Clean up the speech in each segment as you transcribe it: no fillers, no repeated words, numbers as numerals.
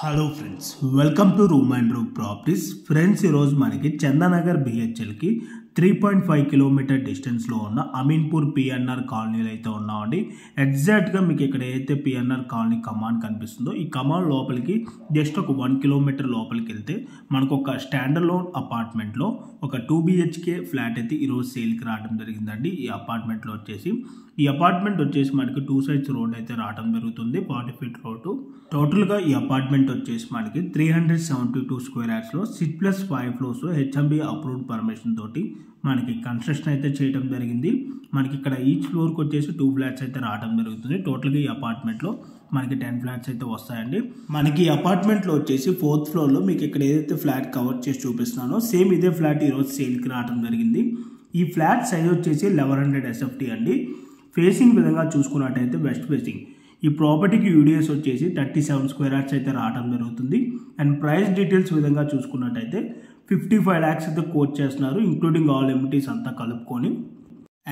Hello friends, welcome to room and room properties. Friends, ఈరోజు మనకి Chandanagar బిహెచ్ఎల్కి 3.5 kilometre డిస్టెన్స్లో ఉన్న అమీన్పూర్ పిఎన్ఆర్ కాలనీలో అయితే ఉన్నామండి. ఎగ్జాక్ట్గా మీకు ఇక్కడ ఏదైతే పిఎన్ఆర్ కాలనీ కమాన్ కనిపిస్తుందో ఈ కమాన్ లోపలికి జస్ట్ ఒక 1 కిలోమీటర్ లోపలికి వెళ్తే మనకు ఒక స్టాండర్డ్ లోన్ అపార్ట్మెంట్లో ఒక 2 BHK ఫ్లాట్ అయితే ఈరోజు సేల్కి రావడం జరిగిందండి. ఈ అపార్ట్మెంట్లో ఈ అపార్ట్మెంట్ వచ్చేసి మనకి 2 sides రోడ్ అయితే రావడం జరుగుతుంది, 40 feet రోడ్డు. టోటల్గా ఈ అపార్ట్మెంట్ వచ్చేసి మనకి 372 square yardsలో 6+5 floors HMB approved permission తోటి మనకి కన్స్ట్రక్షన్ అయితే చేయడం జరిగింది. మనకి ఇక్కడ ఈచ్ ఫ్లోర్కి వచ్చేసి 2 flats అయితే రావడం జరుగుతుంది. టోటల్గా ఈ అపార్ట్మెంట్లో మనకి 10 flats అయితే వస్తాయండి. మనకి ఈ అపార్ట్మెంట్లో వచ్చేసి 4th floorలో మీకు ఇక్కడ ఏదైతే ఫ్లాట్ కవర్ చేసి చూపిస్తున్నానో సేమ్ ఇదే ఫ్లాట్ ఈరోజు సేల్కి రావడం జరిగింది. ఈ ఫ్లాట్ సైజ్ వచ్చేసి 1100 SFT అండి. ఫేసింగ్ విధంగా చూసుకున్నట్టయితే వెస్ట్ ఫేసింగ్. ఈ ప్రాపర్టీకి యూడిఎస్ వచ్చేసి 37 square yards అయితే రావడం జరుగుతుంది. అండ్ ప్రైస్ డీటెయిల్స్ విధంగా చూసుకున్నట్టయితే 55 lakhs అయితే కోట్ చేస్తున్నారు, ఇంక్లూడింగ్ ఆల్ ఎమ్యూనిటీస్ అంతా కలుపుకొని.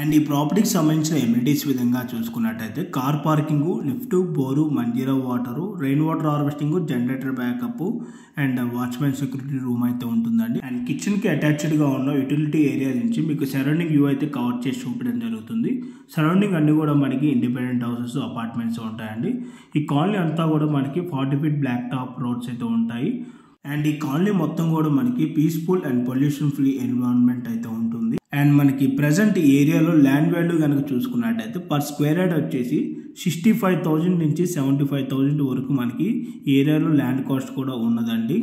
అండ్ ఈ ప్రాపర్టీకి సంబంధించిన ఎమ్యూనిటీస్ విధంగా చూసుకున్నట్టయితే car parking, lift, bore, Manjira water, rain water harvesting, generator backup and watchman security room అయితే ఉంటుందండి. అండ్ కిచెన్కి అటాచ్డ్గా ఉన్న యూటిలిటీ ఏరియా నుంచి మీకు సరౌండింగ్ వ్యూ అయితే కవర్ చేసి చూపించడం జరుగుతుంది. సరౌండింగ్ అన్ని కూడా మనకి ఇండిపెండెంట్ హౌసెస్, అపార్ట్మెంట్స్ ఉంటాయండి. ఈ కాలనీ అంతా కూడా మనకి 40 feet బ్లాక్ టాప్ రోడ్స్ అయితే ఉంటాయి. అండ్ ఈ కాలనీ మొత్తం కూడా మనకి peaceful and pollution free environment అయితే ఉంటుంది. అండ్ మనకి ప్రజెంట్ ఏరియాలో ల్యాండ్ వాల్యూ కనుక చూసుకున్నట్టయితే పర్ స్క్వేర్ యార్డ్ వచ్చేసి 65,000 నుంచి 75,000 వరకు మనకి ఏరియాలో ల్యాండ్ కాస్ట్ కూడా ఉన్నదండి.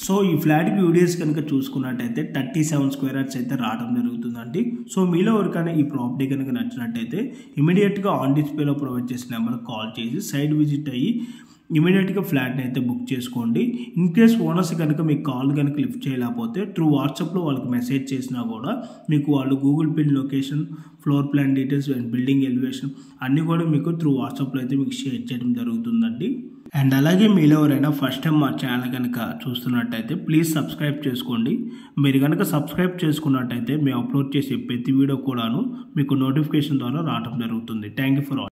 సో ఈ ఫ్లాట్కి యూడిఎస్ కనుక చూసుకున్నట్టయితే 37 square yards అయితే రావడం జరుగుతుందండి. సో మీలో ఎవరికైనా ఈ ప్రాపర్టీ కనుక నచ్చినట్టయితే ఇమీడియట్గా ఆన్ డిస్ప్లేలో ప్రొవైడ్ చేసిన నెంబర్కి కాల్ చేసి సైట్ విజిట్ అయ్యి ఇమీడియట్గా ఫ్లాట్ని అయితే బుక్ చేసుకోండి. ఇన్ కేస్ ఓనర్స్ కనుక మీకు కాల్ కనుక లిఫ్ట్ చేయలేకపోతే త్రూ వాట్సాప్లో వాళ్ళకి మెసేజ్ చేసినా కూడా మీకు వాళ్ళు Google pin location, floor plan details and building elevation అన్నీ కూడా మీకు త్రూ వాట్సాప్లో అయితే మీకు షేర్ చేయడం జరుగుతుందండి. అండ్ అలాగే మీలో ఎవరైనా ఫస్ట్ టైం మా ఛానల్ కనుక చూస్తున్నట్టయితే ప్లీజ్ సబ్స్క్రైబ్ చేసుకోండి. మీరు కనుక సబ్స్క్రైబ్ చేసుకున్నట్టయితే మేము అప్లోడ్ చేసే ప్రతి వీడియో కూడాను మీకు నోటిఫికేషన్ ద్వారా రావడం జరుగుతుంది. Thank you for all.